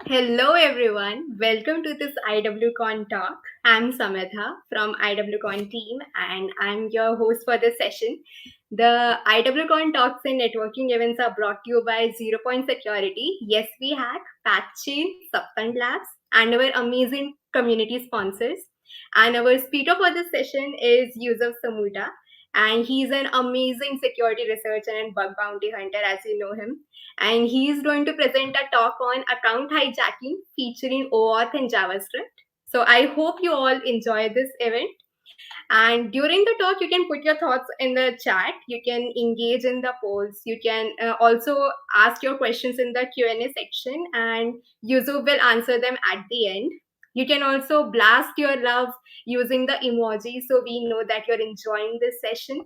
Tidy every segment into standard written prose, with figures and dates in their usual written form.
Hello everyone, welcome to this IWCon talk. I'm Sammouda from IWCon team and I'm your host for this session. The IWCon talks and networking events are brought to you by Zero Point Security, Yes We Hack, Patchain, Subfund Labs, and our amazing community sponsors. And our speaker for this session is Youssef Sammouda, and he's an amazing security researcher and bug bounty hunter, as you know him, and he's going to present a talk on account hijacking featuring OAuth and JavaScript. So I hope you all enjoy this event. And during the talk, you can put your thoughts in the chat. You can engage in the polls. You can also ask your questions in the Q&A section, and Yusuf will answer them at the end. You can also blast your love using the emoji so we know that you're enjoying this session.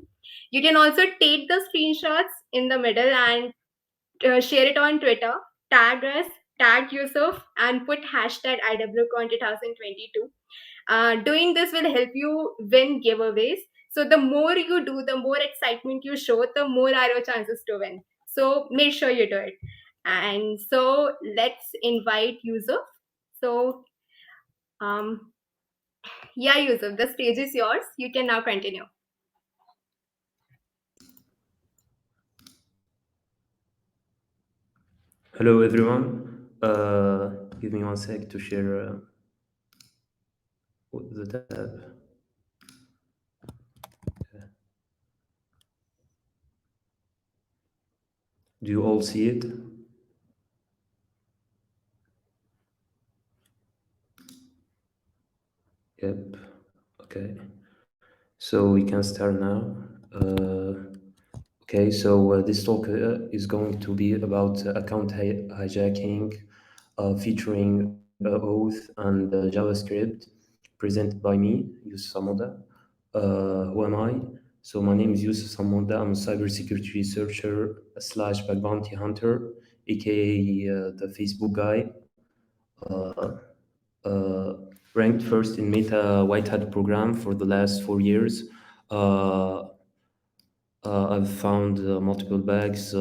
You can also take the screenshots in the middle and share it on Twitter, tag us, tag Yusuf, and put hashtag IWCon2022. Doing this will help you win giveaways. So the more you do, the more excitement you show, the more are your chances to win. So make sure you do it. And so let's invite Yusuf. So yeah, Yusuf, the stage is yours. You can now continue. Hello everyone. Give me one sec to share the tab. Do you all see it? Yep. Okay. So we can start now. Okay, so this talk is going to be about account hijacking, featuring OAuth and JavaScript, presented by me, Youssef Sammouda. Who am I? So my name is Youssef Sammouda. I'm a cybersecurity researcher slash bug bounty hunter, aka the Facebook guy. Uh, uh, Ranked first in Meta White Hat program for the last 4 years. I've found multiple bugs,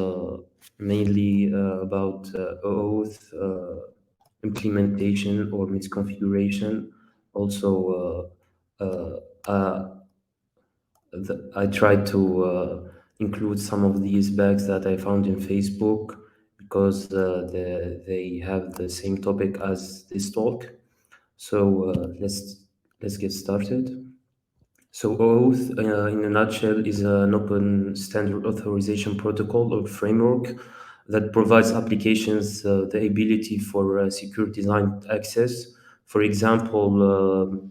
mainly about OAuth implementation or misconfiguration. Also, I tried to include some of these bugs that I found in Facebook because they have the same topic as this talk. So let's get started. So OAuth, in a nutshell, is an open standard authorization protocol or framework that provides applications the ability for secure designed access. For example,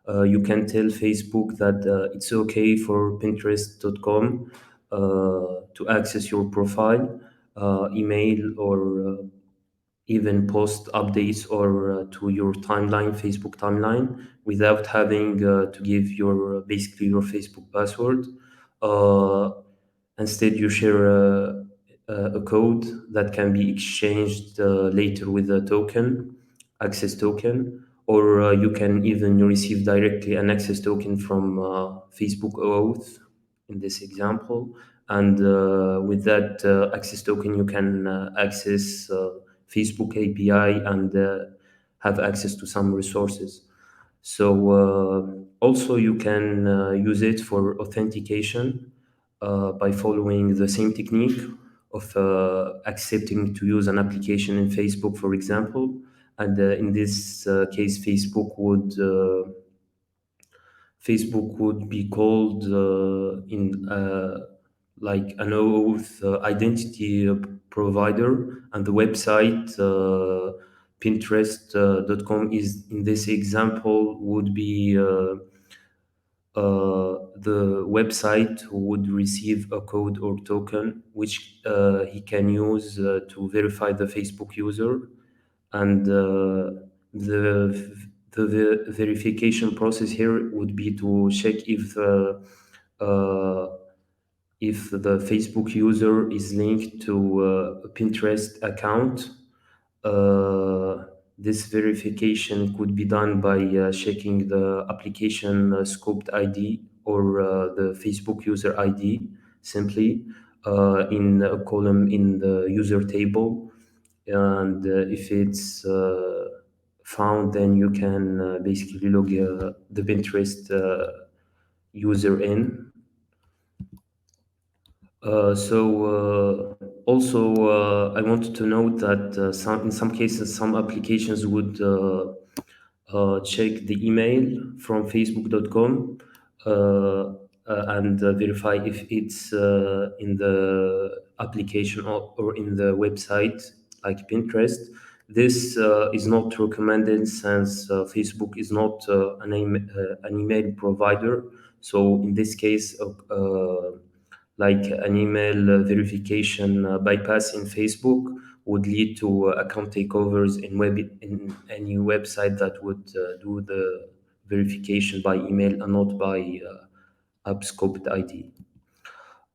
you can tell Facebook that it's okay for Pinterest.com to access your profile, email, or even post updates or to your timeline, Facebook timeline, without having to give your basically your Facebook password. Uh, Instead, you share a code that can be exchanged later with a token, access token, or you can even receive directly an access token from Facebook OAuth in this example. And with that access token, you can access Facebook API and have access to some resources. So also you can use it for authentication by following the same technique of accepting to use an application in Facebook, for example. And in this case, Facebook would be called in like an OAuth identity provider, and the website Pinterest.com is in this example would be the website would receive a code or token which he can use to verify the Facebook user, and the verification process here would be to check uh, if the Facebook user is linked to a Pinterest account. This verification could be done by checking the application scoped ID or the Facebook user ID simply in a column in the user table. and if it's found, then you can basically log the Pinterest user in. I wanted to note that in some cases, some applications would check the email from facebook.com and verify if it's in the application or in the website, like Pinterest. This is not recommended since Facebook is not an email provider. So in this case, like an email verification bypass in Facebook would lead to account takeovers in any website that would do the verification by email and not by app scoped ID.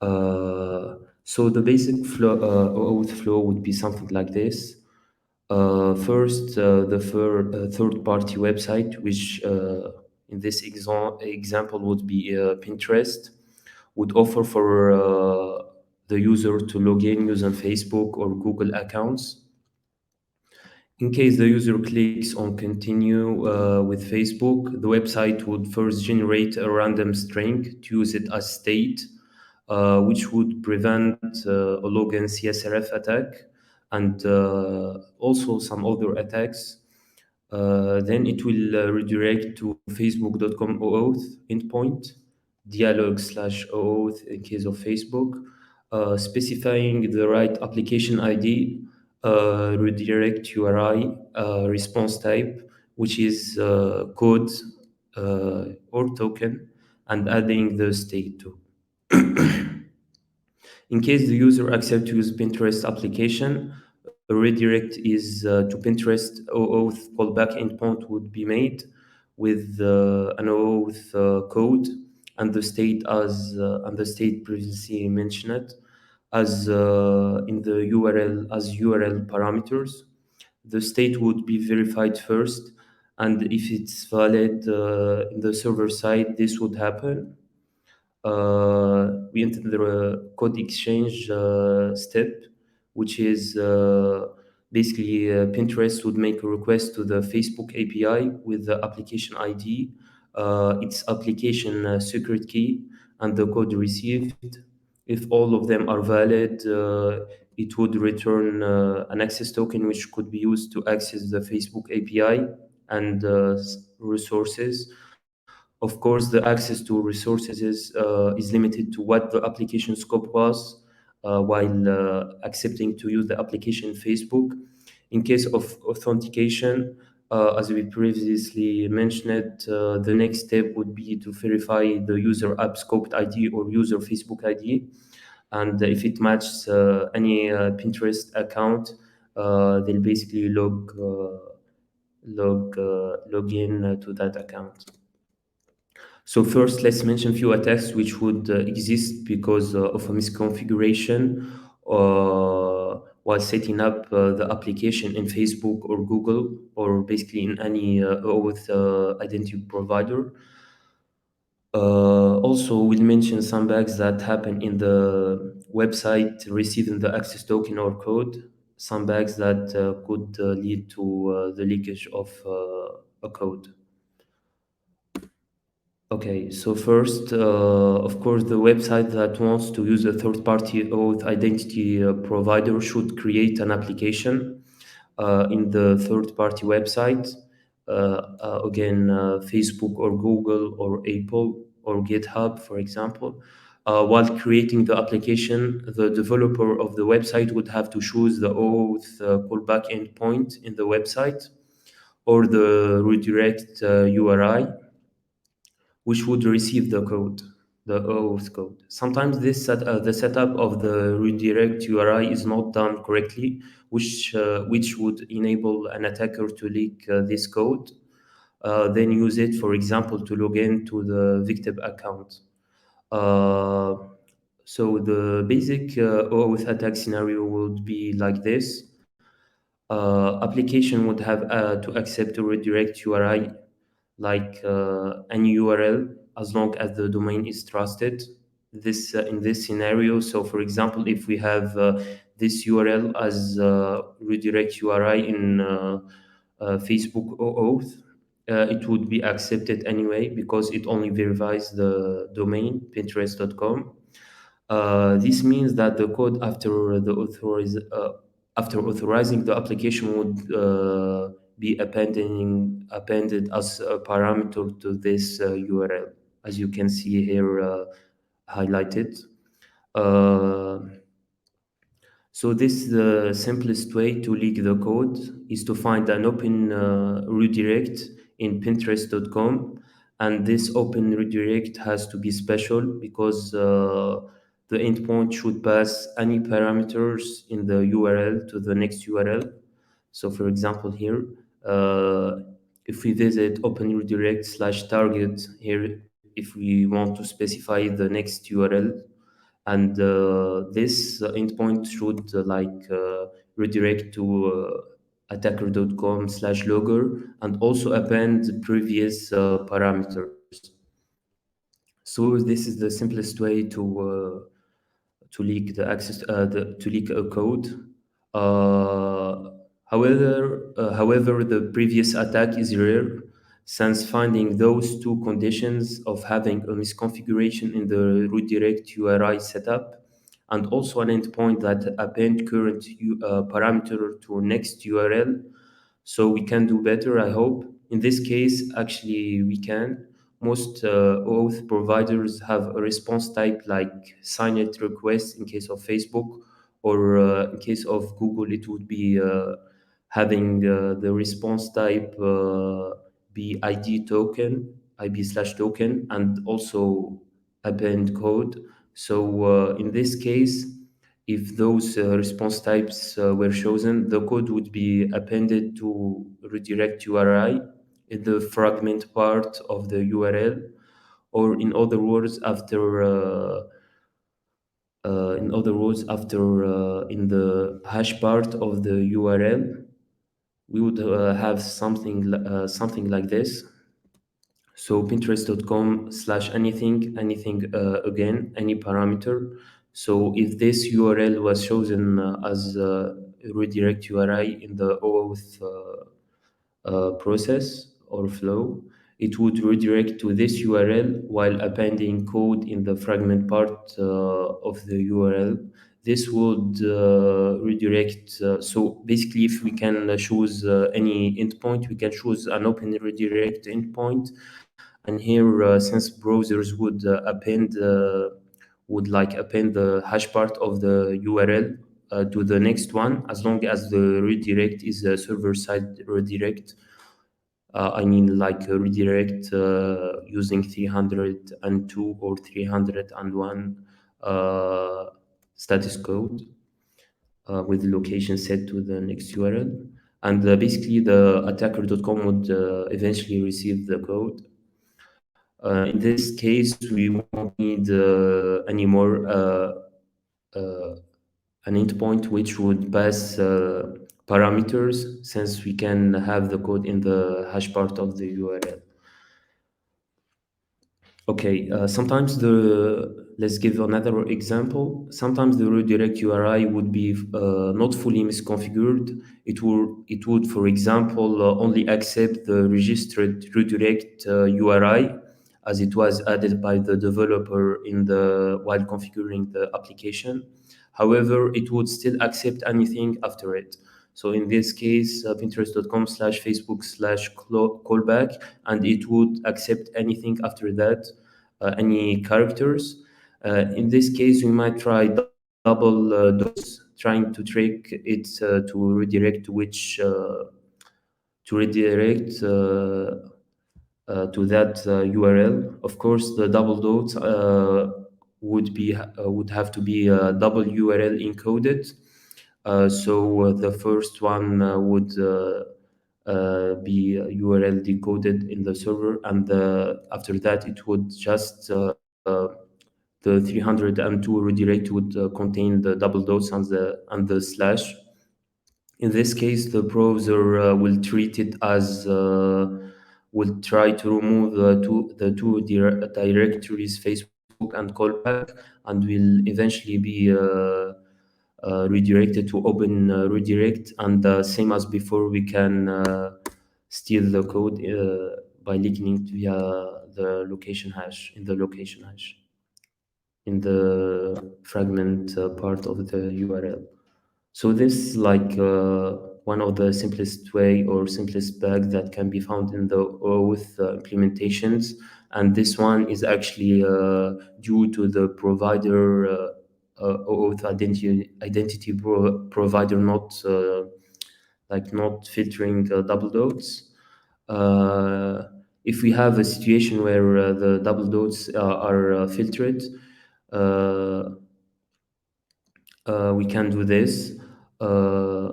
So the basic flow, OAuth flow would be something like this. First, the third-party website, which in this example would be Pinterest, would offer for the user to log in using Facebook or Google accounts. In case the user clicks on continue with Facebook, the website would first generate a random string to use it as state, which would prevent a login CSRF attack and also some other attacks. Then it will redirect to facebook.com OAuth endpoint, dialog/OAuth in case of Facebook, specifying the right application ID, redirect URI, response type, which is code or token, and adding the state too. In case the user accepts to use Pinterest application, a redirect is to Pinterest OAuth callback endpoint would be made with an OAuth code and the state previously mentioned as in the URL as URL parameters. The state would be verified first, and if it's valid in the server side, this would happen. We enter the code exchange step, which is basically Pinterest would make a request to the Facebook API with the application ID, its application secret key, and the code received. If all of them are valid, it would return an access token which could be used to access the Facebook API and resources. Of course, the access to resources is limited to what the application scope was while accepting to use the application in Facebook. In case of authentication, as we previously mentioned, the next step would be to verify the user app scoped ID or user Facebook ID. And if it matches any Pinterest account, they'll basically log in to that account. So first, let's mention a few attacks which would exist because of a misconfiguration while setting up the application in Facebook or Google or basically in any OAuth identity provider. Also, we'll mention some bugs that happen in the website receiving the access token or code, some bugs that could lead to the leakage of a code. Okay, so first, of course, the website that wants to use a third-party OAuth identity provider should create an application in the third-party website. Again, Facebook or Google or Apple or GitHub, for example. While creating the application, the developer of the website would have to choose the OAuth callback endpoint in the website or the redirect URI, which would receive the code, the OAuth code. Sometimes the setup of the redirect URI is not done correctly, which would enable an attacker to leak this code, then use it, for example, to log in to the victim account. So the basic OAuth attack scenario would be like this. Application would have to accept a redirect URI like any URL as long as the domain is trusted. in this scenario. So, for example, if we have this URL as redirect URI in Facebook OAuth, it would be accepted anyway because it only verifies the domain pinterest.com. This means that the code after authorizing the application would be appended as a parameter to this URL, as you can see here highlighted. Uh, so this the simplest way to leak the code is to find an open redirect in Pinterest.com, and this open redirect has to be special because the endpoint should pass any parameters in the URL to the next URL. So for example here, uh, if we visit open redirect slash target here, if we want to specify the next URL, and this endpoint should redirect to attacker.com/logger and also append the previous parameters. So this is the simplest way to leak the access to leak a code. However, the previous attack is rare, since finding those two conditions of having a misconfiguration in the redirect URI setup and also an endpoint that append current parameter to next URL. So we can do better, I hope. In this case, actually, we can. Most OAuth providers have a response type like signet request in case of Facebook, or in case of Google, it would be having the response type be ID token, IB/token, and also append code. So in this case, if those response types were chosen, the code would be appended to redirect URI in the fragment part of the URL, or in the hash part of the URL, we would have something like this. So pinterest.com/anything again, any parameter. So if this URL was chosen as redirect URI in the OAuth process or flow, it would redirect to this URL while appending code in the fragment part of the URL. This would redirect. So basically, if we can choose any endpoint, we can choose an open redirect endpoint. And here, since browsers would append the hash part of the URL to the next one, as long as the redirect is a server-side redirect. I mean, like a redirect using 302 or 301 status code with location set to the next URL. And basically, the attacker.com would eventually receive the code. In this case, we won't need anymore an endpoint which would pass parameters, since we can have the code in the hash part of the URL. Okay, let's give another example. Sometimes the redirect URI would be not fully misconfigured. It would, for example, only accept the registered redirect URI as it was added by the developer while configuring the application. However, it would still accept anything after it. So in this case, pinterest.com/facebook/callback, and it would accept anything after that, any characters. In this case, we might try double dots, trying to trick it to redirect to that URL. Of course, the double dots would have to be double URL encoded. So the first one would be URL decoded in the server, and after that it would just the 302 redirect would contain the double dots and the slash. In this case, the browser will treat it as will try to remove the two directories, Facebook and callback, and will eventually be redirected to open redirect. And same as before, we can steal the code by linking it via the location hash in the fragment part of the URL. So this is like one of the simplest way or simplest bugs that can be found in the OAuth implementations. And this one is actually due to the provider OAuth provider not filtering double dots. Uh, if we have a situation where the double dots are filtered, uh, we can do this. Uh,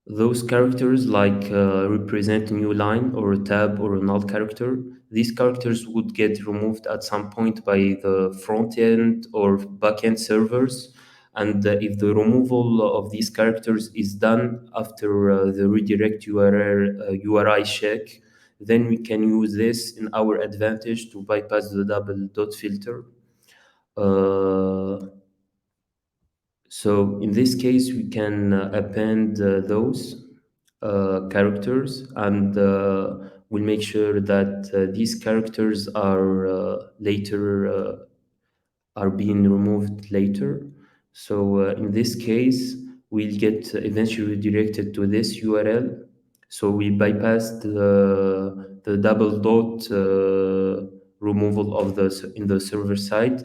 those characters like represent a new line or a tab or a null character. These characters would get removed at some point by the front end or back end servers. And if the removal of these characters is done after the redirect URI check, then we can use this in our advantage to bypass the double dot filter. So in this case, we can append those characters, and we'll make sure that these characters are later are being removed later. So in this case, we'll get eventually redirected to this URL. So we bypassed the double dot removal of in the server side.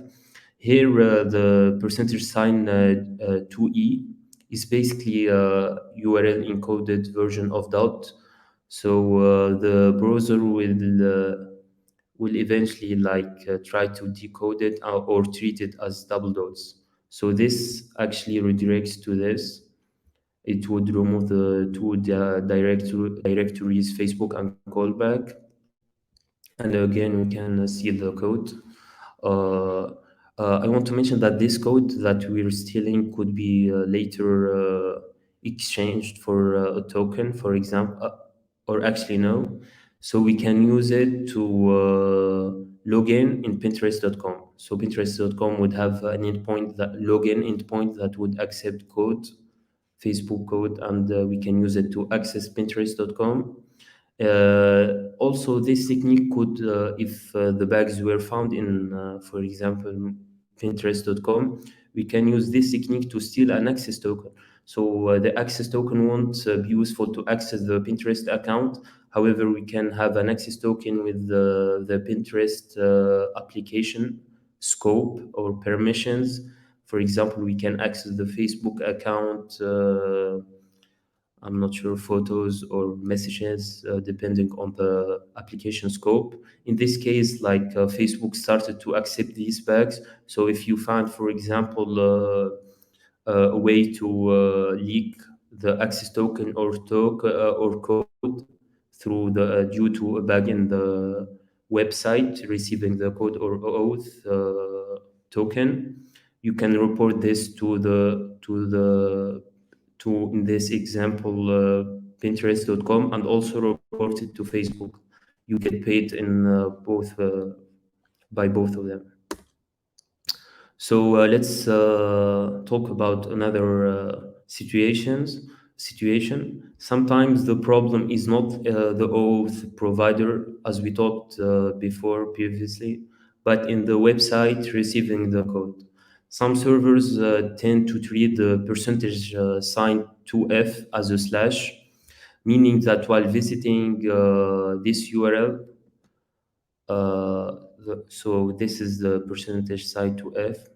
Here, the percentage sign 2e is basically a URL encoded version of dot. So the browser will eventually try to decode it or treat it as double dots. So this actually redirects to this. It would remove the two directories, Facebook and callback. And again, we can see the code. Uh, I want to mention that this code that we're stealing could be later exchanged for a token, for example, or actually no. So we can use it to log in Pinterest.com. So Pinterest.com would have an endpoint that login endpoint that would accept code, Facebook code, and we can use it to access Pinterest.com. Also, this technique could, if the bags were found in, for example, Pinterest.com, we can use this technique to steal an access token. So the access token won't be useful to access the Pinterest account. However, we can have an access token with the Pinterest application scope or permissions. For example, we can access the Facebook account. I'm not sure, photos or messages, depending on the application scope. In this case, Facebook started to accept these bags. So if you find, for example, a way to leak the access token or code through due to a bug in the website receiving the code or OAuth token, you can report this to in this example Pinterest.com, and also report it to Facebook. You get paid in both by both of them. So let's talk about another situation. Sometimes the problem is not the OAuth provider, as we talked before previously, but in the website receiving the code. Some servers tend to treat the percentage sign 2f as a slash, meaning that while visiting this URL, so this is the percentage sign 2f.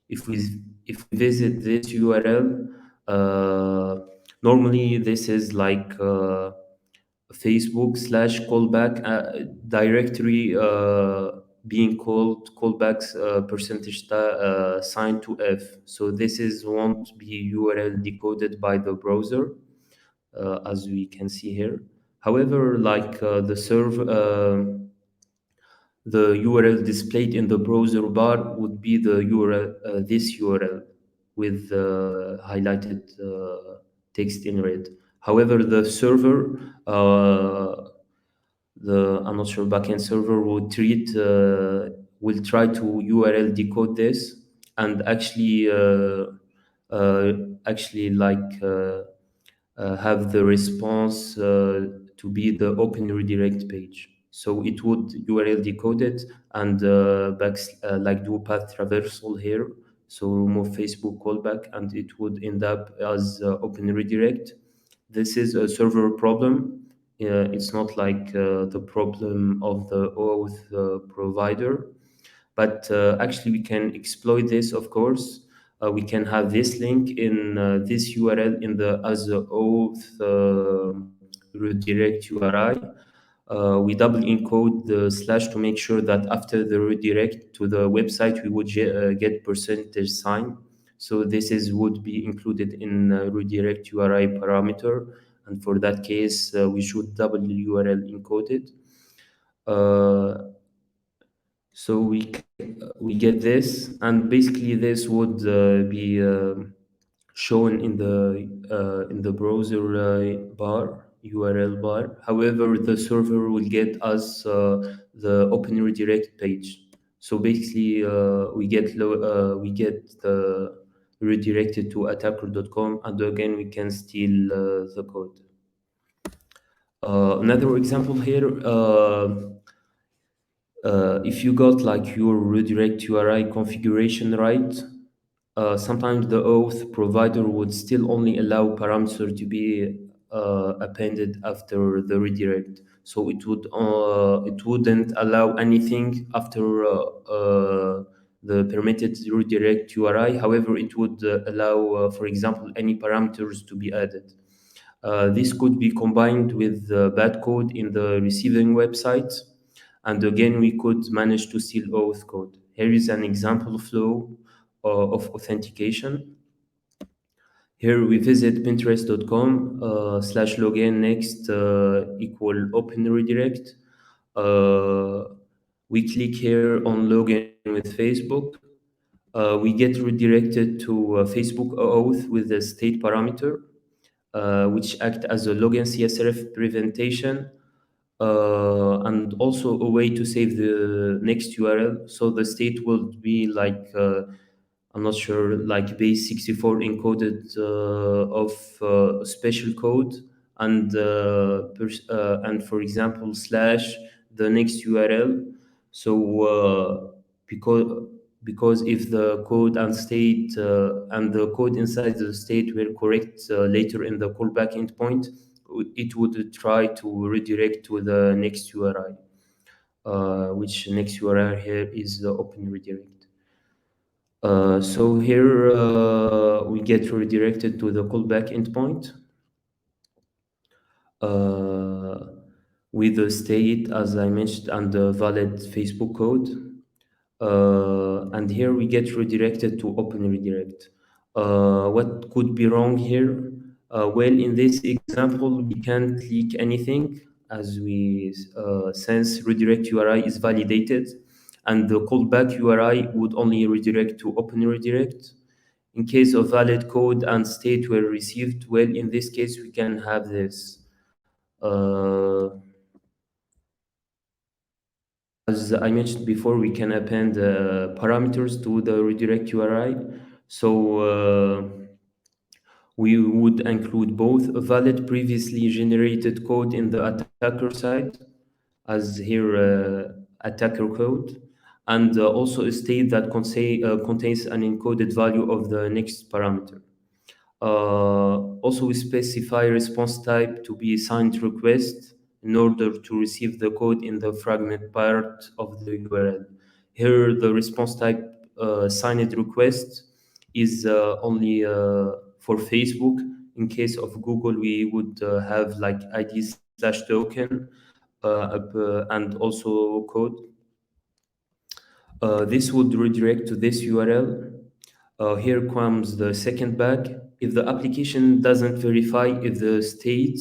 If we visit this URL, normally this is like Facebook / callback directory being called callbacks percentage sign to F. So this is won't be URL decoded by the browser, as we can see here. However, the URL displayed in the browser bar would be the URL, this URL with highlighted text in red. However, the server, I'm not sure, backend server would treat will try to URL decode this and uh, actually have the response to be the open redirect page. So it would URL decode it and like do path traversal here. So remove Facebook callback and it would end up as open redirect. This is a server problem. It's not like the problem of the OAuth provider, but actually we can exploit this, of course. We can have this link in this URL in the as a OAuth redirect URI. We double encode the slash to make sure that after the redirect to the website, we would get percentage sign. So this is would be included in redirect URI parameter. And for that case, we should double URL encoded. So we get this, and basically this would be shown in the browser bar URL bar. However, the server will get us the open redirect page. So basically, we get redirected to attacker.com, and again we can steal the code. Another example here. If you got like your redirect URI configuration right, sometimes the OAuth provider would still only allow parameter to be appended after the redirect. So it wouldn't allow anything after the permitted redirect URI. However, it would allow, for example, any parameters to be added. This could be combined with bad code in the receiving website. And again, we could manage to steal OAuth code. Here is an example flow of authentication. Here we visit pinterest.com slash login next equal open redirect. We click here on login with Facebook. We get redirected to Facebook OAuth with the state parameter, which act as a login CSRF preventation and also a way to save the next URL. So the state will be like, I'm not sure, like base 64 encoded of special code and for example slash the next URL. So because if the code and state and the code inside the state were correct later in the callback endpoint, it would try to redirect to the next URI, which next URI here is the open redirect. So here we get redirected to the callback endpoint with the state, as I mentioned, and the valid Facebook code. And here we get redirected to open redirect. What could be wrong here? Well, in this example, we can't leak anything as we since redirect URI is validated, and the callback URI would only redirect to open redirect. In case of valid code and state were received, well, in this case, we can have this. As I mentioned before, we can append parameters to the redirect URI. So we would include both a valid previously generated code in the attacker side, as here attacker code, and also a state that contains an encoded value of the next parameter. Also, we specify response type to be signed request in order to receive the code in the fragment part of the URL. Here, the response type signed request is only for Facebook. In case of Google, we would have like ID slash token and also code. This would redirect to this URL. Here comes the second bug. If the application doesn't verify if the state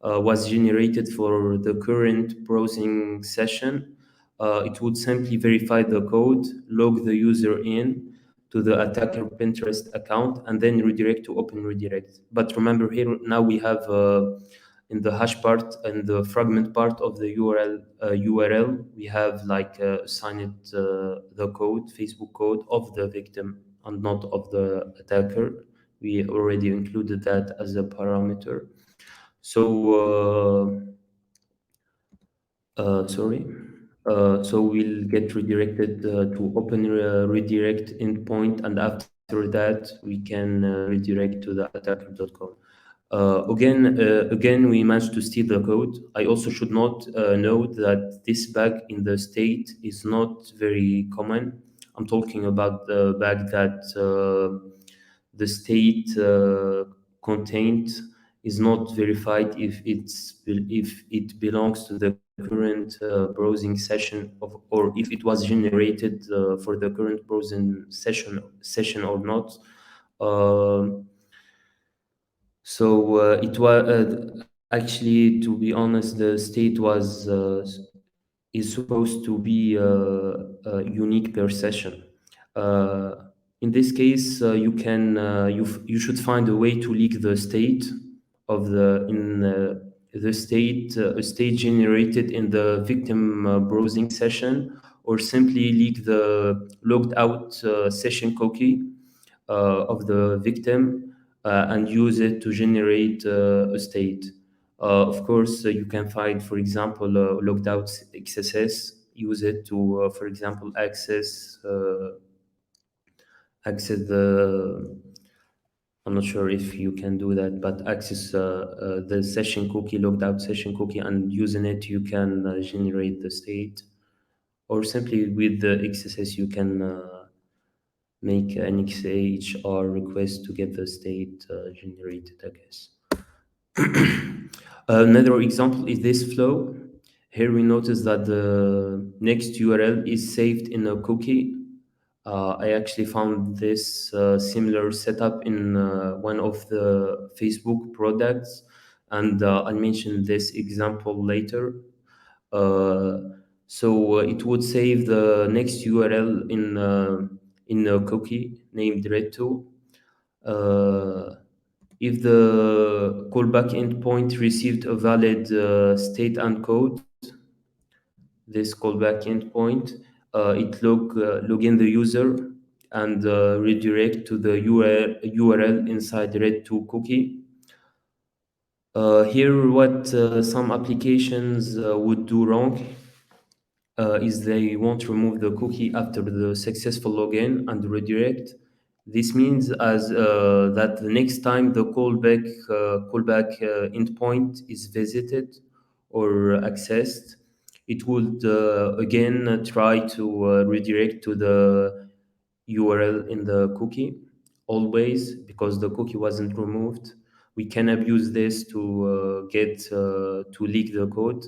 was generated for the current browsing session, it would simply verify the code, log the user in to the attacker Pinterest account, and then redirect to open redirect. But remember here, now we have in the hash part and the fragment part of the URL, we have like assigned the code, Facebook code of the victim and not of the attacker. We already included that as a parameter. So, sorry. So we'll get redirected to open redirect endpoint, and after that we can redirect to the attacker.com. Again, we managed to steal the code. I also should not note that this bug in the state is not very common. I'm talking about the bug that the state contained is not verified if it belongs to the current browsing session or if it was generated for the current browsing session or not. Um it was actually, to be honest, the state was is supposed to be unique per session. Uh, in this case, you should find a way to leak the state of the state a state generated in the victim browsing session, or simply leak the logged out session cookie of the victim and use it to generate a state. Of course, you can find, for example, logged out XSS, use it to, for example, access the. I'm not sure if you can do that, but access the session cookie, logged out session cookie, and using it, you can generate the state. Or simply with the XSS, you can make an XHR request to get the state generated, I guess. Another example is this flow. Here we notice that the next URL is saved in a cookie. I actually found this similar setup in one of the Facebook products, and I'll mention this example later. It would save the next URL in a cookie named red2. If the callback endpoint received a valid state and code, this callback endpoint, log in the user and redirect to the URL inside red2 cookie. Here, what some applications would do wrong is they won't remove the cookie after the successful login and redirect. This means that the next time the callback endpoint is visited or accessed, it would again try to redirect to the URL in the cookie, always, because the cookie wasn't removed. We can abuse this to to leak the code.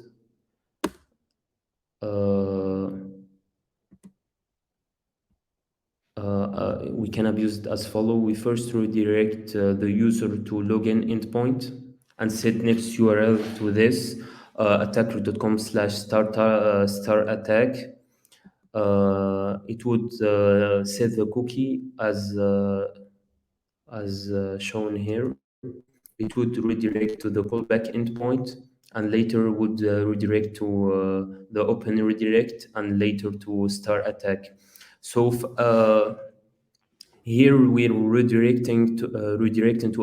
We can abuse it as follow. We first redirect the user to login endpoint and set next URL to this attacker.com/star attack. It would set the cookie as shown here. It would redirect to the callback endpoint and later would redirect to the open redirect and later to star attack. So here we're redirecting to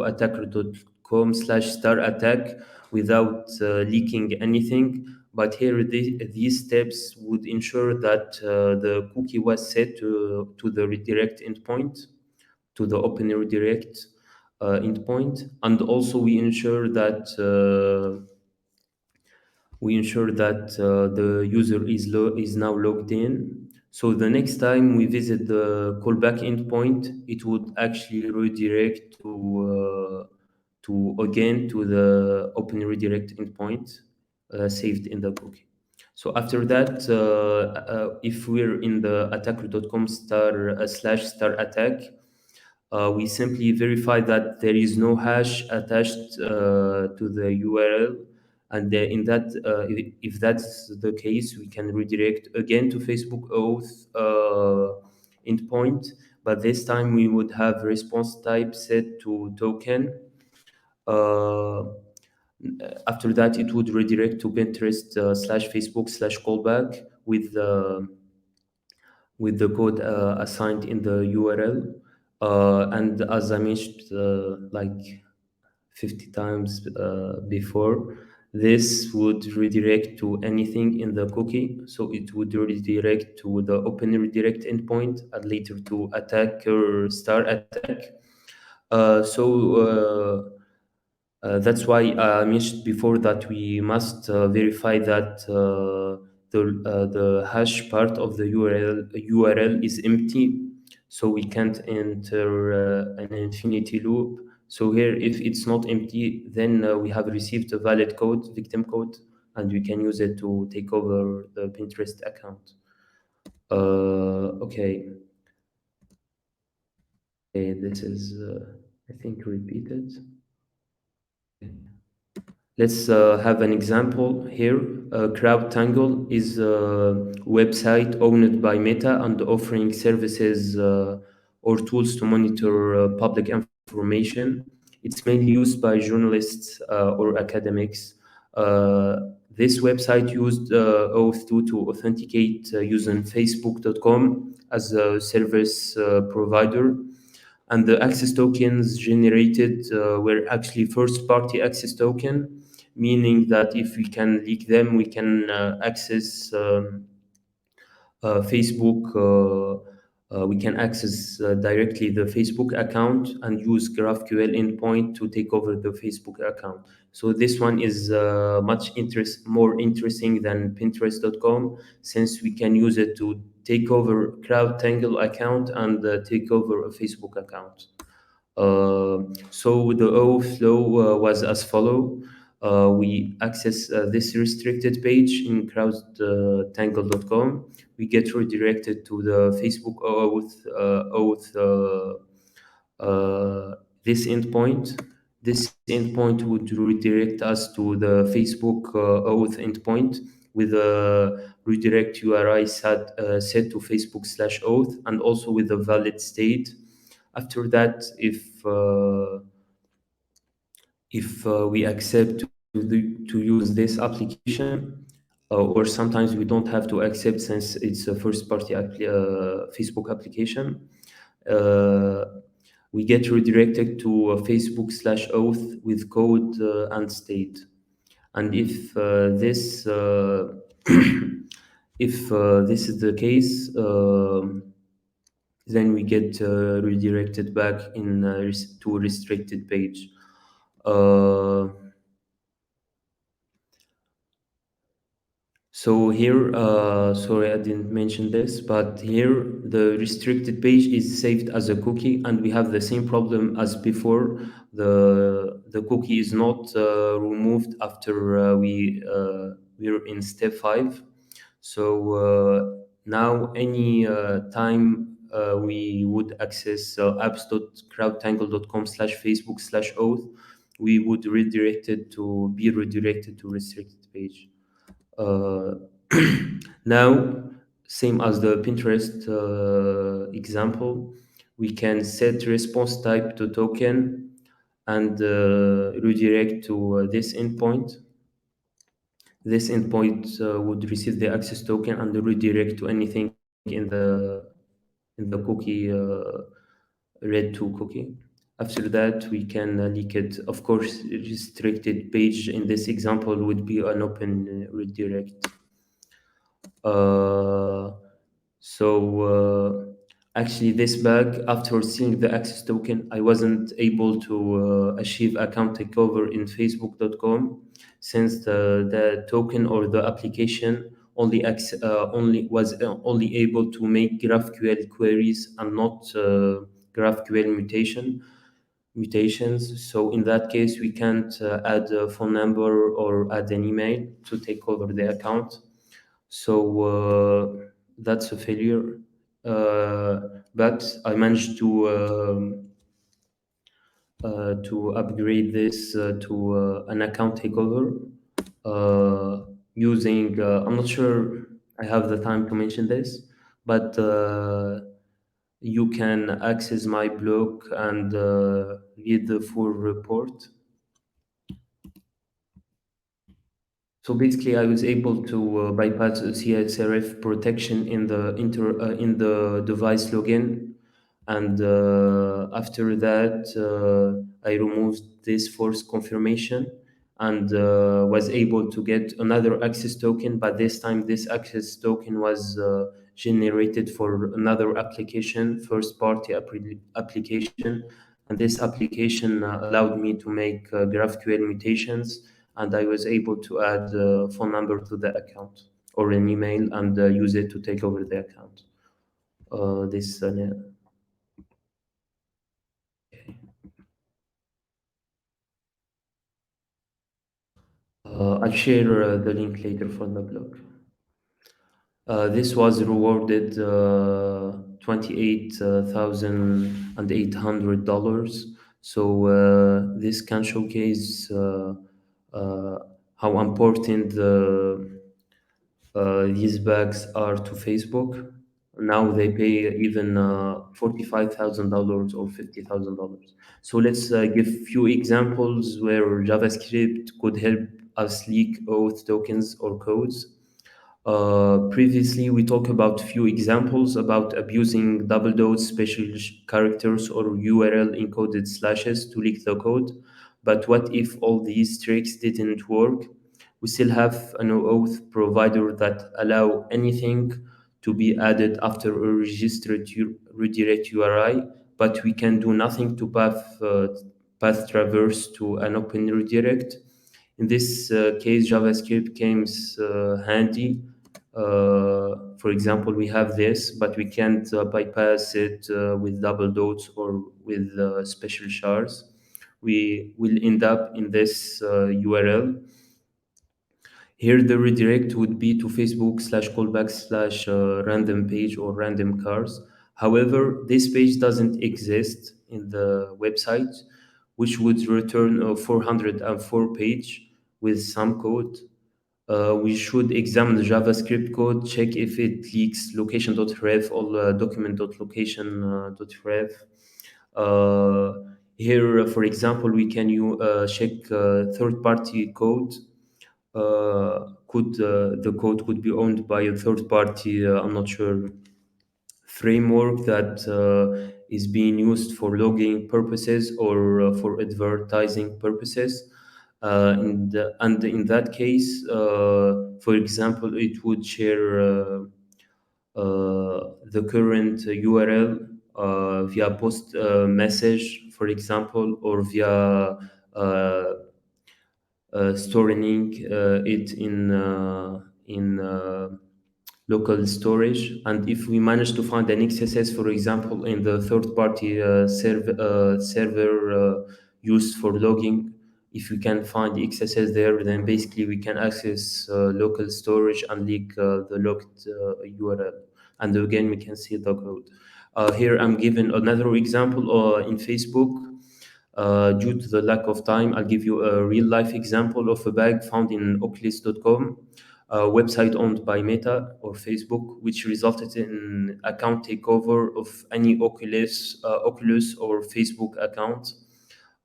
attacker.com/star attack without leaking anything. But here these steps would ensure that the cookie was set to the redirect endpoint, to the open redirect endpoint, and also we ensure that the user is now logged in. So the next time we visit the callback endpoint, it would actually redirect to the open redirect endpoint saved in the cookie. So after that, if we're in the attacker.com/star attack, we simply verify that there is no hash attached to the URL, and if that's the case, we can redirect again to Facebook OAuth endpoint, but this time we would have response type set to token. Uh, After that, it would redirect to Pinterest slash Facebook slash callback with the code assigned in the URL. And as I mentioned, like 50 times before, this would redirect to anything in the cookie. So it would redirect to the open redirect endpoint and later to attacker star attack. That's why I mentioned before that we must verify that the hash part of the URL is empty, so we can't enter an infinity loop. So here, if it's not empty, then we have received a valid code, victim code, and we can use it to take over the Pinterest account. Okay. Okay, this is, I think, repeated. Let's have an example here. CrowdTangle is a website owned by Meta and offering services or tools to monitor public information. It's mainly used by journalists or academics. This website used OAuth2 to authenticate using Facebook.com as a service provider, and the access tokens generated were actually first party access token, meaning that if we can leak them, we can access Facebook. We can access directly the Facebook account and use GraphQL endpoint to take over the Facebook account. So this one is more interesting than Pinterest.com, since we can use it to take over CrowdTangle account and take over a Facebook account. So the OAuth flow was as follow. We access this restricted page in crowdtangle.com. We get redirected to the Facebook OAuth this endpoint. This endpoint would redirect us to the Facebook OAuth endpoint with a redirect URI set to Facebook slash OAuth, and also with a valid state. After that, if we accept to use this application, or sometimes we don't have to accept since it's a first-party Facebook application, we get redirected to Facebook slash OAuth with code and state. And if this if this is the case, then we get redirected back to a restricted page. So here, sorry, I didn't mention this, but here the restricted page is saved as a cookie, and we have the same problem as before. The cookie is not removed after we're in step 5. So now any time we would access apps.crowdtangle.com/Facebook/OAuth, we would be redirected to restricted page. Now, same as the Pinterest example, we can set response type to token and redirect to this endpoint. This endpoint would receive the access token and redirect to anything in the cookie red to cookie. After that, we can leak it. Of course, restricted page in this example would be an open redirect. Actually, this bug, after seeing the access token, I wasn't able to achieve account takeover in Facebook.com, since the token or the application only was only able to make GraphQL queries and not GraphQL mutations. So in that case, we can't add a phone number or add an email to take over the account. So that's a failure. But I managed to upgrade this to an account takeover using. I'm not sure I have the time to mention this, but you can access my blog and read the full report. So basically, I was able to bypass CSRF protection in the in the device login, and after that, I removed this force confirmation and was able to get another access token. But this time, this access token was generated for another application, first-party application, and this application allowed me to make GraphQL mutations, and I was able to add a phone number to the account or an email and use it to take over the account. This I'll share the link later for the blog. This was rewarded $28,800. So this can showcase uh, how important these bags are to Facebook. Now they pay even $45,000 or $50,000. So let's give few examples where JavaScript could help us leak OAuth tokens or codes. Previously, we talked about few examples about abusing double dots, special characters, or URL encoded slashes to leak the code. But what if all these tricks didn't work? We still have an OAuth provider that allow anything to be added after a registered redirect URI, but we can do nothing to path traverse to an open redirect. In this case, JavaScript comes handy. For example, we have this, but we can't bypass it with double dots or with special shards. We will end up in this URL. Here, the redirect would be to Facebook slash callback slash random page or random cars. However, this page doesn't exist in the website, which would return a 404 page with some code. We should examine the JavaScript code, check if it leaks location.ref or document.location.ref. Here, for example, we can check third-party code. The code could be owned by a third party, I'm not sure, framework that is being used for logging purposes or for advertising purposes. And in that case, for example, it would share the current URL via post message, for example, or via storing it in local storage. And if we manage to find an XSS, for example, in the third-party server used for logging, if we can find the XSS there, then basically we can access local storage and leak the locked URL. And again, we can see the code. Here I'm giving another example in Facebook. Due to the lack of time, I'll give you a real life example of a bag found in Oculus.com, a website owned by Meta or Facebook, which resulted in account takeover of any Oculus or Facebook account.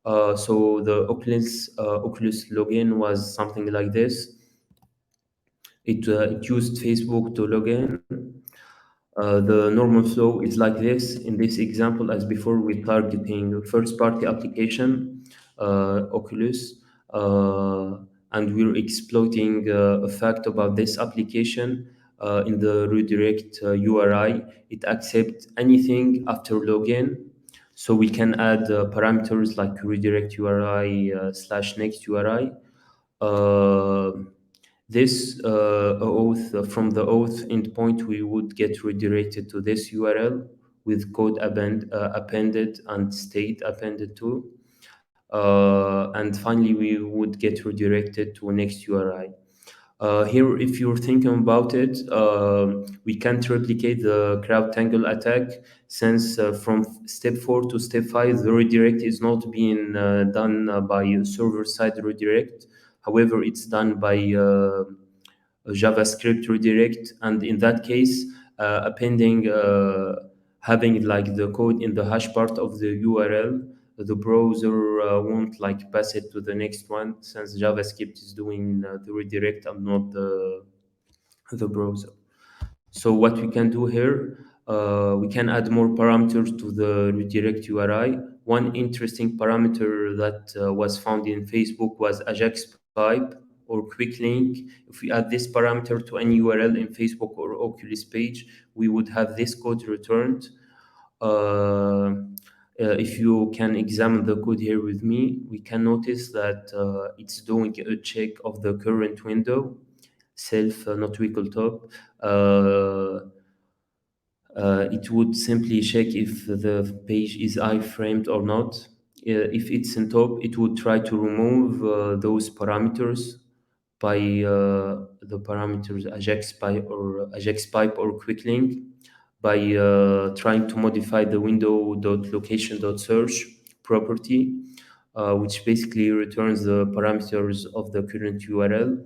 So the Oculus login was something like this. It used Facebook to log in. The normal flow is like this. In this example, as before, we're targeting a first-party application, Oculus, and we're exploiting a fact about this application in the redirect URI. It accepts anything after login. So we can add parameters like redirect URI slash next URI. Uh, this OAuth from the OAuth endpoint, we would get redirected to this URL with code appended and state appended to. And finally, we would get redirected to next URI. Here, if you're thinking about it, we can't replicate the CrowdTangle attack since from step 4 to step 5, the redirect is not being done by a server-side redirect. However, it's done by a JavaScript redirect, and in that case, appending having like the code in the hash part of the URL the browser won't like pass it to the next one, since JavaScript is doing the redirect and not the browser. So what we can do here, we can add more parameters to the redirect URI. One interesting parameter that was found in Facebook was Ajax pipe or quick link. If we add this parameter to any URL in Facebook or Oculus page, we would have this code returned. If you can examine the code here with me, we can notice that it's doing a check of the current window, self not equal top. It would simply check if the page is iframed or not. If it's in top, it would try to remove those parameters by the parameters Ajax pipe or quick link by trying to modify the window.location.search property, which basically returns the parameters of the current URL.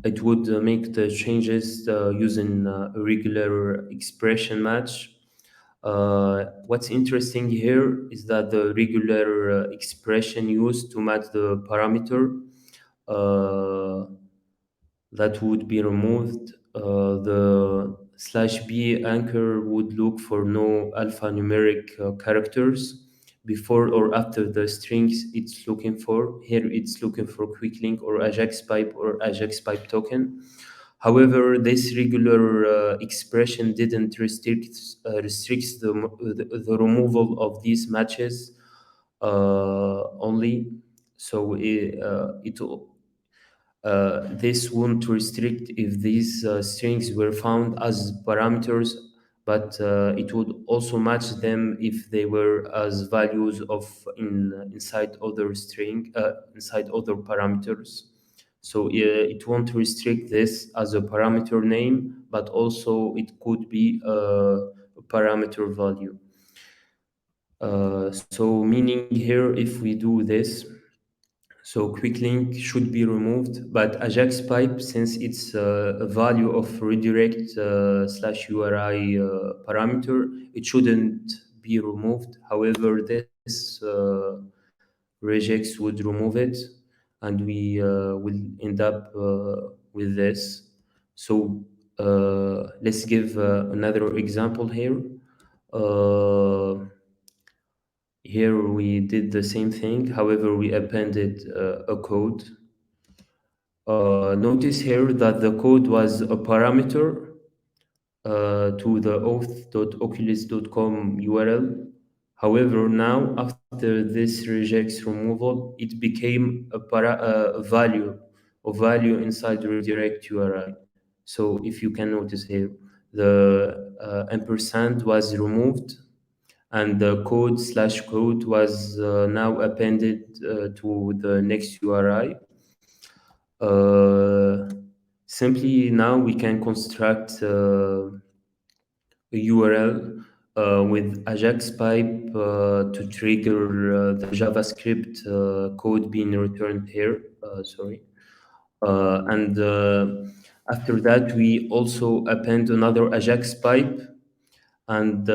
It would make the changes using a regular expression match. What's interesting here is that the regular expression used to match the parameter uh, that would be removed. The /b anchor would look for no alphanumeric characters before or after the strings it's looking for. Here it's looking for quick link or Ajax pipe or Ajax pipe token. However, this regular expression didn't restricts the removal of these matches only. So this won't restrict if these strings were found as parameters, but it would also match them if they were as values of inside other inside other parameters. So it won't restrict this as a parameter name, but also it could be a parameter value. So meaning here, if we do this, so quick link should be removed, but Ajax pipe, since it's a value of redirect slash URI parameter, it shouldn't be removed. However, this regex would remove it, and we will end up with this. So let's give another example here. Here we did the same thing, however, we appended a code. Notice here that the code was a parameter to the auth.oculus.com URL. However, now after this regex removal, it became a value inside the redirect URI. So if you can notice here, the ampersand was removed, and the code was now appended to the next URI. Simply now we can construct a URL with Ajax pipe to trigger the JavaScript code being returned here. Sorry. And after that, we also append another Ajax pipe, and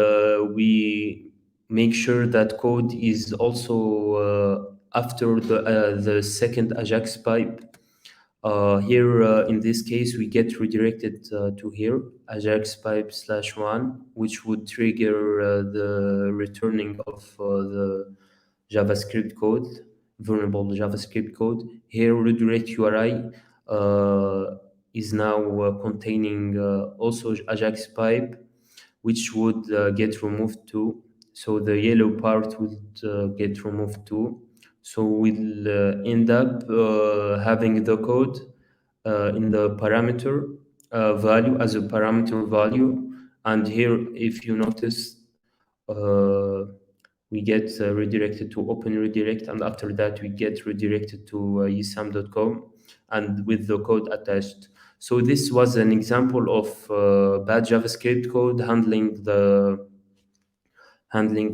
we make sure that code is also after the second Ajax pipe. Here, in this case, we get redirected to here, Ajax pipe /1, which would trigger the returning of the JavaScript code, vulnerable JavaScript code. Here, redirect URI is now containing also Ajax pipe, which would get removed too. So the yellow part would get removed too. So we'll end up having the code in the parameter value as a parameter value. And here, if you notice, we get redirected to open redirect, and after that we get redirected to usam.com and with the code attached. So this was an example of bad JavaScript code handling,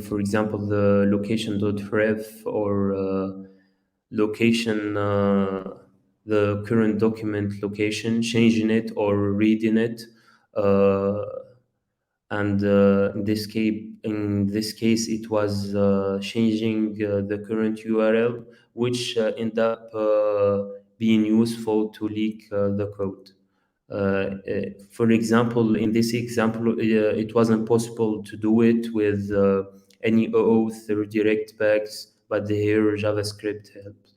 for example, the location.ref or location, the current document location, changing it or reading it. Uh, and in this case, it was changing the current URL, which end up being useful to leak the code. For example, in this example, it wasn't possible to do it with any OAuth redirect bags, but here JavaScript helps.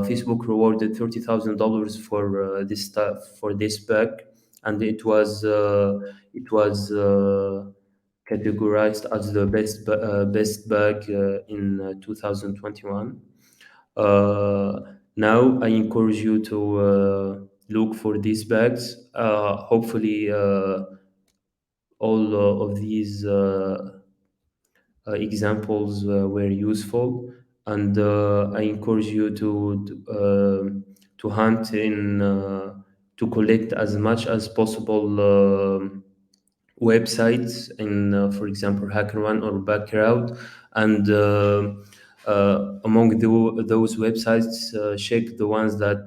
Facebook rewarded $30,000 for this stuff for this bug, and it was categorized as the best bug in 2021. Uh, Now I encourage you to look for these bags. Hopefully, all of these examples were useful, and I encourage you to hunt in to collect as much as possible websites in, for example, HackerOne or Background, and among those websites, check the ones that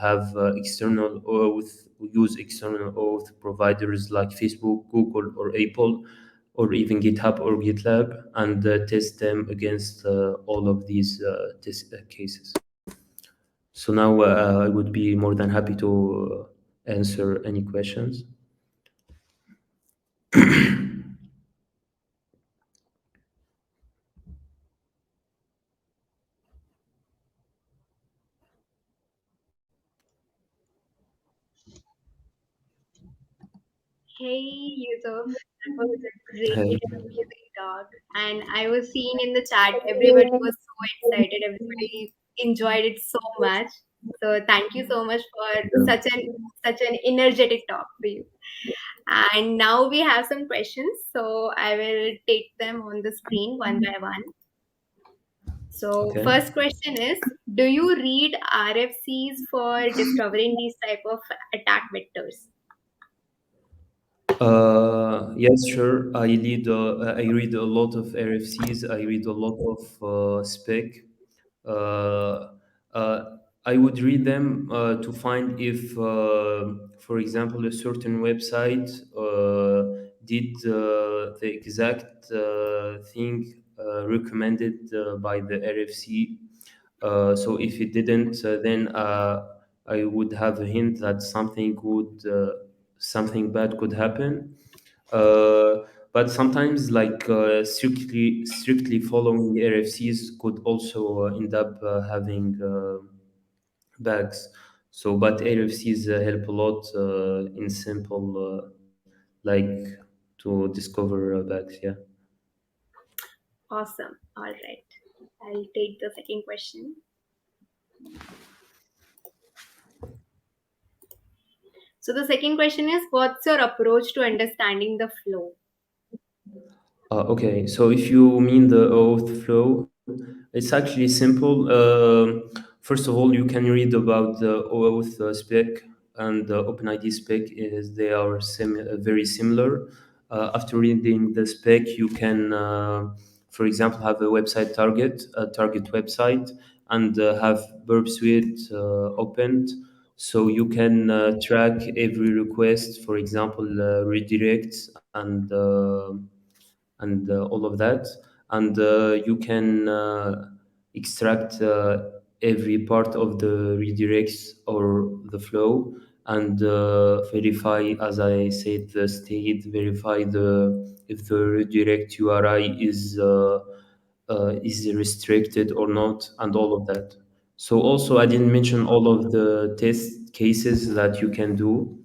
have external OAuth, use external OAuth providers like Facebook, Google, or Apple, or even GitHub or GitLab, and test them against all of these test cases. So now I would be more than happy to answer any questions. Hey, Yusuf, that was a great Hey. and amazing talk. And I was seeing in the chat, everybody was so excited. Everybody enjoyed it so much. So thank you so much for such an energetic talk for you. And now we have some questions. So I will take them on the screen one by one. So Okay. first question is, do you read RFCs for discovering these type of attack vectors? Yes, sure. I read a lot of RFCs. I read a lot of spec. Uh, uh, I would read them to find if, for example, a certain website did the exact thing recommended by the RFC. So if it didn't, then I would have a hint that something bad could happen. Uh, but sometimes, like strictly following RFCs could also end up having bugs. So, but RFCs help a lot in simple, like to discover bugs. Yeah. Awesome. All right. I'll take the second question. So the second question is, what's your approach to understanding the flow? Okay, so if you mean the OAuth flow, it's actually simple. First of all, you can read about the OAuth spec and the OpenID spec. Is they are very similar. After reading the spec, you can, for example, have a target website, and have Burp Suite opened, so you can track every request, for example, redirects and all of that, and you can extract every part of the redirects or the flow, and verify, as I said, the state, verify the if the redirect URI is restricted or not, and all of that. So also, I didn't mention all of the test cases that you can do.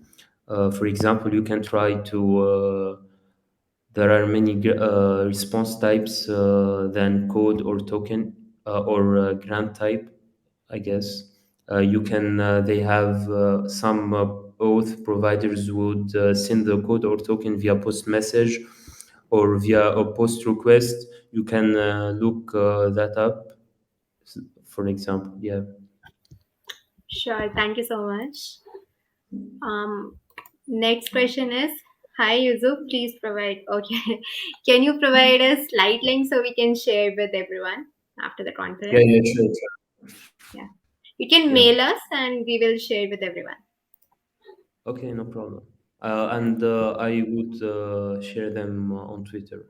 For example, you can try to there are many response types than code or token or grant type, I guess. You can They have some both providers would send the code or token via post message or via a post request. You can look that up, for example. Yeah. Sure. Thank you so much. Um, Next question is, hi Yusuf, please provide. Okay, can you provide a slide link so we can share with everyone after the Yeah, conference? yeah, sure, sure. Yeah, you can Yeah. mail us and we will share with everyone. Okay, no problem. and I would share them on Twitter.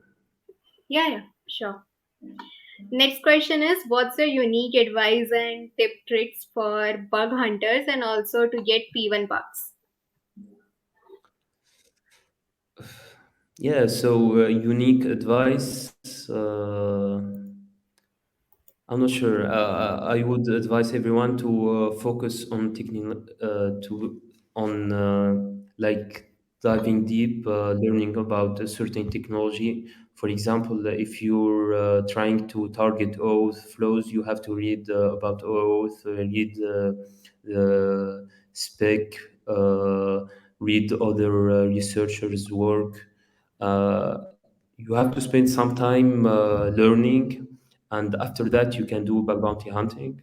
Yeah, yeah, sure. Next question is, what's your unique advice and tip tricks for bug hunters and also to get P1 bugs? Yeah, so unique advice. I'm not sure. I would advise everyone to focus on like diving deep, learning about a certain technology. For example, if you're trying to target OAuth flows, you have to read about OAuth, read the spec, read other researchers' work. Uh, you have to spend some time learning, and after that you can do bug bounty hunting.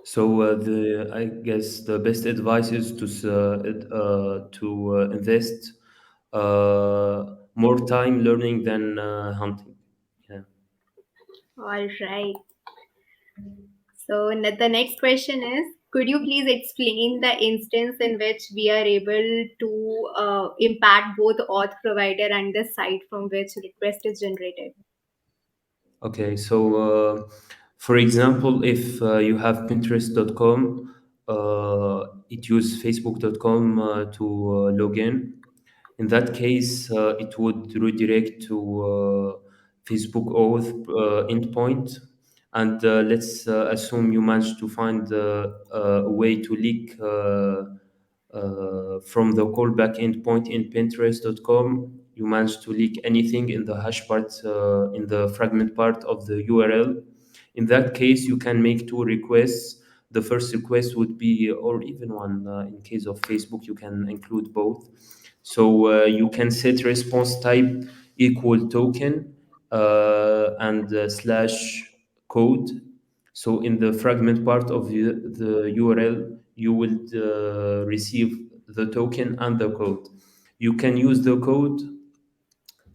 So the I guess the best advice is to invest more time learning than hunting. Yeah. All right. So the next question is, could you please explain the instance in which we are able to impact both auth provider and the site from which request is generated? Okay. So for example, if you have Pinterest.com, it uses Facebook.com to log in. In that case, it would redirect to Facebook OAuth endpoint. And let's assume you managed to find a way to leak from the callback endpoint in Pinterest.com. You managed to leak anything in the hash part, in the fragment part of the URL. In that case, you can make two requests. The first request would be, or even one, in case of Facebook, you can include both. So you can set response type equal token and slash code. So in the fragment part of the URL, you will receive the token and the code. You can use the code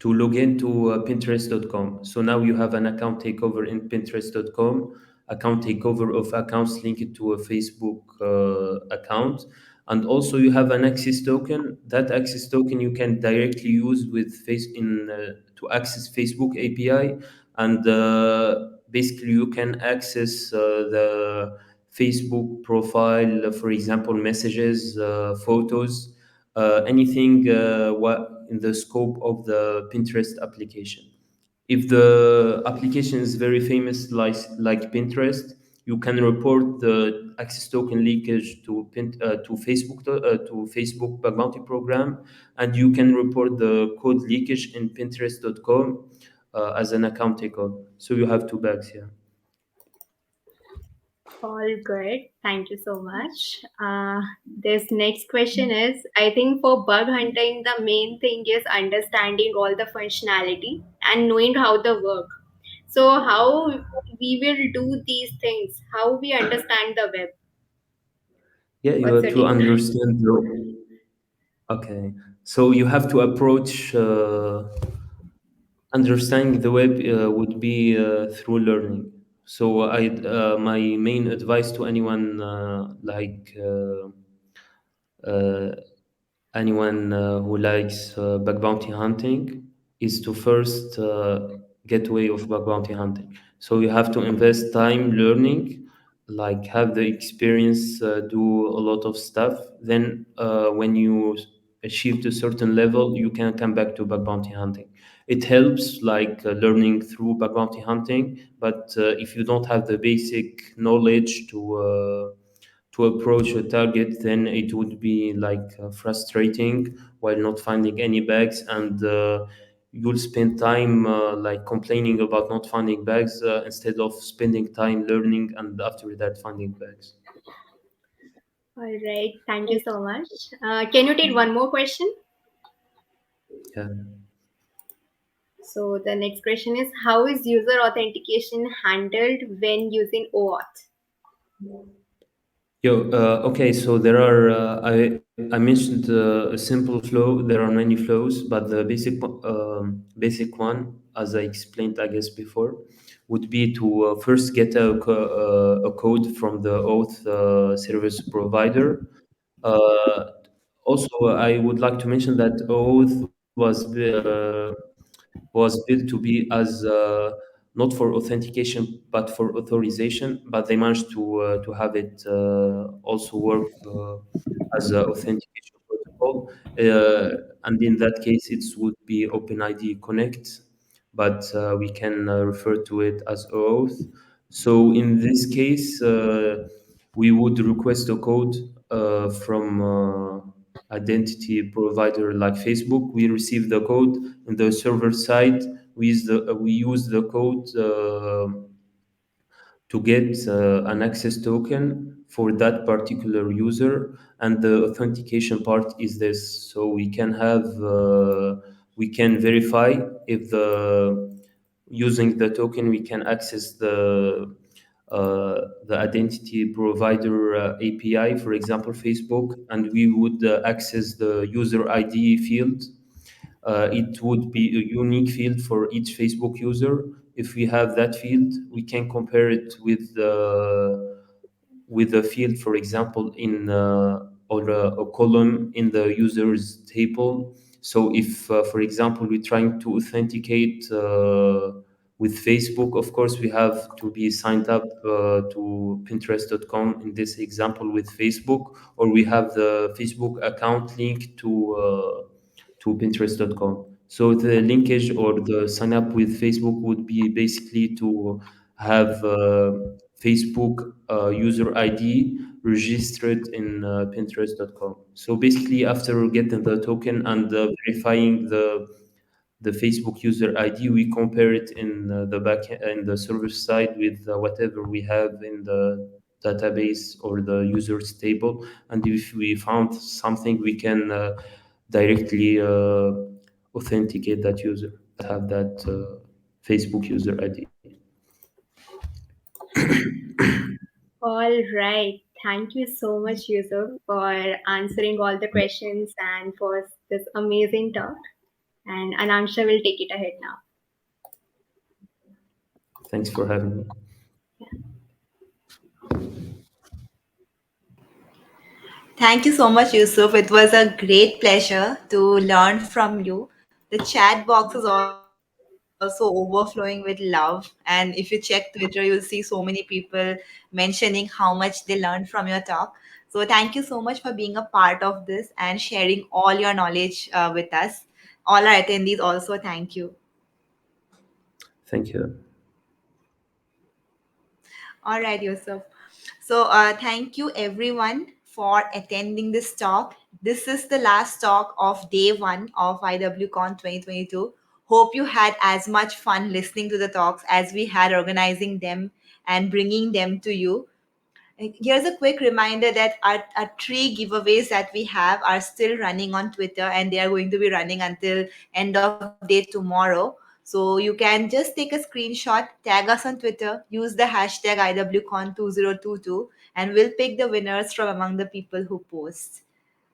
to log into Pinterest.com. So now you have an account takeover in Pinterest.com, account takeover of accounts linked to a Facebook account. And also you have an access token. That access token you can directly use with face in to access Facebook API. And basically you can access the Facebook profile, for example, messages, photos, anything what in the scope of the Pinterest application. If the application is very famous, like Pinterest, you can report the access token leakage to Facebook bug bounty program, and you can report the code leakage in Pinterest.com as an account takeover. So you have two bags here. All good. Thank you so much. This next question is, I think for bug hunting, the main thing is understanding all the functionality and knowing how they work. So how we will do these things, how we understand the web. Yeah, you What's have your to take? understand the. Okay, so you have to approach. Understanding the web would be through learning. So my main advice to anyone uh, anyone who likes bug bounty hunting is to first get way of bug bounty hunting. So you have to invest time learning, like have the experience, do a lot of stuff. Then when you achieve a certain level, you can come back to bug bounty hunting. It helps like learning through bug bounty hunting, but if you don't have the basic knowledge to approach a target, then it would be like frustrating while not finding any bags, and you'll spend time like complaining about not finding bags instead of spending time learning and after that finding bags. All right. Thank you so much. Can you take one more question? Yeah. So the next question is, how is user authentication handled when using OAuth? Okay, so there are, I mentioned a simple flow. There are many flows, but the basic one, as I explained, I guess before, would be to first get a code from the OAuth service provider. Uh, Also, I would like to mention that OAuth was built to be as not for authentication but for authorization, but they managed to have it also work as an authentication protocol. And in that case, it would be OpenID Connect, but we can refer to it as OAuth. So in this case, we would request a code from identity provider like Facebook. We receive the code in the server side. We use the code to get an access token for that particular user, and the authentication part is this. So we can verify if the using the token we can access the identity provider API, for example, Facebook, and we would access the user ID field. It would be a unique field for each Facebook user. If we have that field, we can compare it with a field, for example, in or a column in the user's table. So if, for example, we're trying to authenticate with Facebook, of course, we have to be signed up to Pinterest.com in this example with Facebook, or we have the Facebook account linked to Pinterest.com. So the linkage or the sign up with Facebook would be basically to have Facebook user ID registered in Pinterest.com. So basically, after getting the token and verifying the Facebook user ID, we compare it in the back in the server side with whatever we have in the database or the users table. And if we found something, we can directly authenticate that user, have that Facebook user ID. All right. Thank you so much, Yusuf, for answering all the questions and for this amazing talk. And Anamsha will take it ahead now. Thanks for having me. Thank you so much, Yusuf. It was a great pleasure to learn from you. The chat box is also overflowing with love. And if you check Twitter, you'll see so many people mentioning how much they learned from your talk. So, thank you so much for being a part of this and sharing all your knowledge with us. All our attendees also thank you. Thank you. All right, Yusuf. So, thank you everyone for attending this talk. This is the last talk of day one of IWCon 2022. Hope you had as much fun listening to the talks as we had organizing them and bringing them to you. Here's a quick reminder that our three giveaways that we have are still running on Twitter, and they are going to be running until end of day tomorrow. So you can just take a screenshot, tag us on Twitter, use the hashtag IWCon2022, and we'll pick the winners from among the people who post.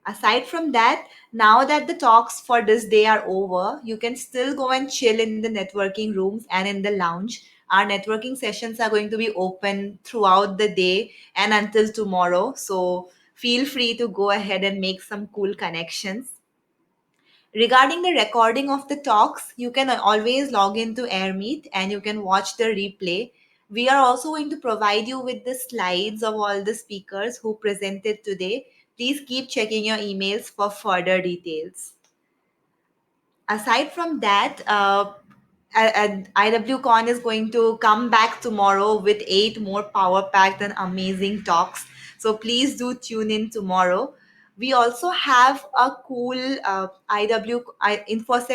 Aside from that, now that the talks for this day are over, you can still go and chill in the networking rooms and in the lounge. Our networking sessions are going to be open throughout the day and until tomorrow. So feel free to go ahead and make some cool connections. Regarding the recording of the talks, you can always log into AirMeet and you can watch the replay. We are also going to provide you with the slides of all the speakers who presented today. Please keep checking your emails for further details. Aside from that, IWCon is going to come back tomorrow with 8 more power packed and amazing talks. So please do tune in tomorrow. We also have a cool Infosec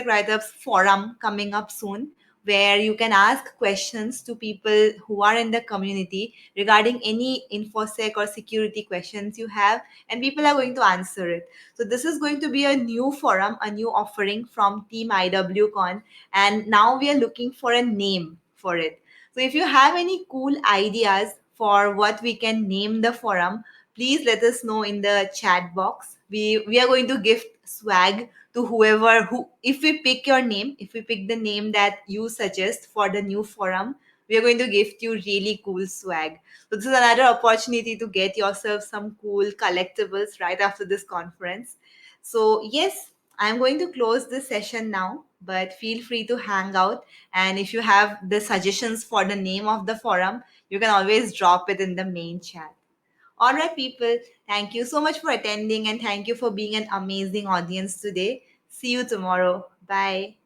Write-Ups forum coming up soon, where you can ask questions to people who are in the community regarding any infosec or security questions you have, and people are going to answer it. So this is going to be a new forum, a new offering from Team IWCon, and now we are looking for a name for it. So if you have any cool ideas for what we can name the forum, please let us know in the chat box. We are going to gift swag to whoever who, if we pick your name, if we pick the name that you suggest for the new forum, we are going to gift you really cool swag. So this is another opportunity to get yourself some cool collectibles right after this conference. So, yes, I'm going to close this session now, but feel free to hang out. And if you have the suggestions for the name of the forum, you can always drop it in the main chat. All right, people, thank you so much for attending and thank you for being an amazing audience today. See you tomorrow. Bye.